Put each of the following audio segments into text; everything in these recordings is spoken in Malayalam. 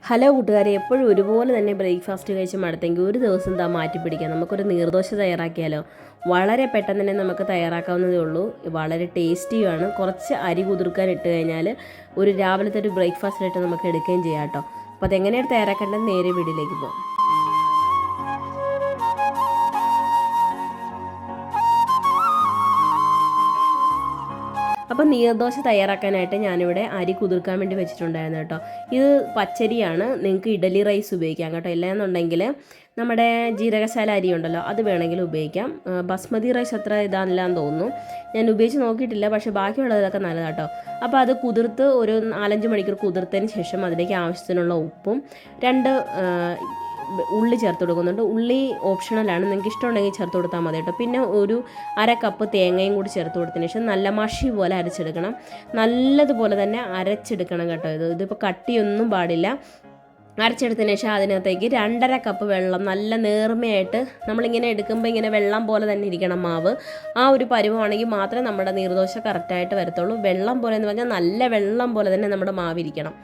ഹലോ കൂട്ടുകാരെ, എപ്പോഴും ഒരുപോലെ തന്നെ ബ്രേക്ക്ഫാസ്റ്റ് കഴിച്ച് മടുത്തെങ്കിൽ ഒരു ദിവസം എന്താ മാറ്റി പിടിക്കാം. നമുക്കൊരു നീർദോശ തയ്യാറാക്കിയാലോ. വളരെ പെട്ടെന്ന് തന്നെ നമുക്ക് തയ്യാറാക്കാവുന്നതേ ഉള്ളൂ. വളരെ ടേസ്റ്റിയുമാണ്. കുറച്ച് അരി കുതിർക്കാൻ ഇട്ട് കഴിഞ്ഞാൽ രാവിലത്തെ ഒരു ബ്രേക്ക്ഫാസ്റ്റായിട്ട് നമുക്ക് എടുക്കുകയും ചെയ്യാം കേട്ടോ. അപ്പോൾ അതെങ്ങനെയാണ് തയ്യാറാക്കേണ്ടത് നേരെ വീഡിയോയിലേക്ക് പോകാം. അപ്പോൾ നീർദോശ തയ്യാറാക്കാനായിട്ട് ഞാനിവിടെ അരി കുതിർക്കാൻ വേണ്ടി വെച്ചിട്ടുണ്ടായിരുന്നു കേട്ടോ. ഇത് പച്ചരിയാണ്. നിങ്ങൾക്ക് ഇഡലി റൈസ് ഉപയോഗിക്കാം കേട്ടോ. ഇല്ലയെന്നുണ്ടെങ്കിൽ നമ്മുടെ ജീരകശാല അരി ഉണ്ടല്ലോ, അത് വേണമെങ്കിൽ ഉപയോഗിക്കാം. ബസ്മതി റൈസ് അത്ര ഇതാണെല്ലാന്ന് തോന്നുന്നു. ഞാൻ ഉപയോഗിച്ച് നോക്കിയിട്ടില്ല, പക്ഷേ ബാക്കിയുള്ളതൊക്കെ നല്ലതാട്ടോ. അപ്പോൾ അത് കുതിർത്ത് ഒരു 4-5 മണിക്കൂർ കുതിർത്തതിന് ശേഷം അതിലേക്ക് ആവശ്യത്തിനുള്ള ഉപ്പും 2 ഉള്ളി ചേർത്ത് കൊടുക്കുന്നുണ്ട്. ഉള്ളി ഓപ്ഷണലാണ്, നിങ്ങൾക്ക് ഇഷ്ടമുണ്ടെങ്കിൽ ചേർത്ത് കൊടുത്താൽ മതി കേട്ടോ. പിന്നെ ഒരു 1/2 കപ്പ് തേങ്ങയും കൂടി ചേർത്ത് കൊടുത്തതിന് ശേഷം നല്ല മഷി പോലെ അരച്ചെടുക്കണം. നല്ലതുപോലെ തന്നെ അരച്ചെടുക്കണം കേട്ടോ. ഇതിപ്പോൾ കട്ടിയൊന്നും പാടില്ല. അരച്ചെടുത്തതിന് ശേഷം അതിനകത്തേക്ക് 2.5 കപ്പ് വെള്ളം, നല്ല നേർമയായിട്ട് നമ്മളിങ്ങനെ എടുക്കുമ്പോൾ ഇങ്ങനെ വെള്ളം പോലെ തന്നെ ഇരിക്കണം മാവ്. ആ ഒരു പരുവമാണെങ്കിൽ മാത്രമേ നമ്മുടെ നീർദോശ കറക്റ്റായിട്ട് വരത്തുള്ളൂ. വെള്ളം പോലെ എന്ന് പറഞ്ഞാൽ നല്ല വെള്ളം പോലെ തന്നെ നമ്മുടെ മാവ് ഇരിക്കണം.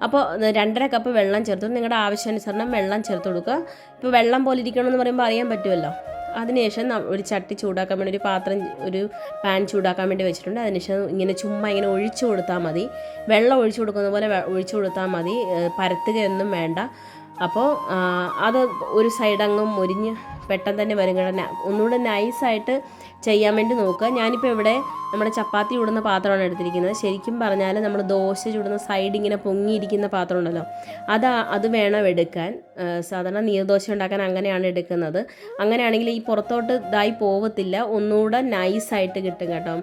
അപ്പോൾ 2.5 കപ്പ് വെള്ളം ചേർത്ത് നിങ്ങളുടെ ആവശ്യാനുസരണം വെള്ളം ചേർത്ത് കൊടുക്കുക. ഇപ്പോൾ വെള്ളം പോലെ ഇരിക്കണമെന്ന് പറയുമ്പോൾ അറിയാൻ പറ്റുമല്ലോ. അതിനുശേഷം ഒരു ചട്ടി ചൂടാക്കാൻ വേണ്ടി ഒരു പാൻ ചൂടാക്കാൻ വേണ്ടി വെച്ചിട്ടുണ്ട്. അതിനുശേഷം ഇങ്ങനെ ഒഴിച്ചു കൊടുത്താൽ മതി. വെള്ളം ഒഴിച്ചു കൊടുക്കുന്ന പോലെ ഒഴിച്ചു കൊടുത്താൽ മതി. പരത്തുകയൊന്നും വേണ്ട. അപ്പോൾ അത് ഒരു സൈഡങ്ങും മൊരിഞ്ഞ് പെട്ടെന്ന് തന്നെ വരും. ഒന്നുകൂടെ നൈസായിട്ട് ചെയ്യാൻ വേണ്ടി നോക്കുക. ഞാനിപ്പോൾ ഇവിടെ നമ്മുടെ ചപ്പാത്തി ചൂടുന്ന പാത്രമാണ് എടുത്തിരിക്കുന്നത്. ശരിക്കും പറഞ്ഞാൽ നമ്മൾ ദോശ ചൂടുന്ന സൈഡ് ഇങ്ങനെ പൊങ്ങിയിരിക്കുന്ന പാത്രം ഉണ്ടല്ലോ, അത് വേണം എടുക്കാൻ. സാധാരണ നീർദോശ ഉണ്ടാക്കാൻ അങ്ങനെയാണ് എടുക്കുന്നത്. അങ്ങനെയാണെങ്കിൽ ഈ പുറത്തോട്ട് ഇതായി പോകത്തില്ല, ഒന്നുകൂടെ നൈസായിട്ട് കിട്ടും കേട്ടോ.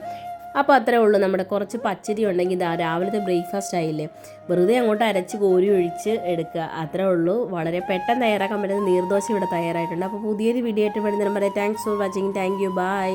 അപ്പോൾ അത്രേ ഉള്ളൂ. നമ്മുടെ കുറച്ച് പച്ചരി ഉണ്ടെങ്കിൽ രാവിലത്തെ ബ്രേക്ക്ഫാസ്റ്റ് ആയില്ലേ. വെറുതെ അങ്ങോട്ട് അരച്ച് കോരി ഒഴിച്ച് എടുക്കുക, അത്രേ ഉള്ളൂ. വളരെ പെട്ടെന്ന് തയ്യാറാക്കാൻ പറ്റുന്ന നീർദോശ ഇവിടെ തയ്യാറായിട്ടുണ്ട്. അപ്പോൾ പുതിയൊരു വീഡിയോ ആയിട്ട് വരുന്നതിനും പറയാം. Thanks for watching. Thank you. By.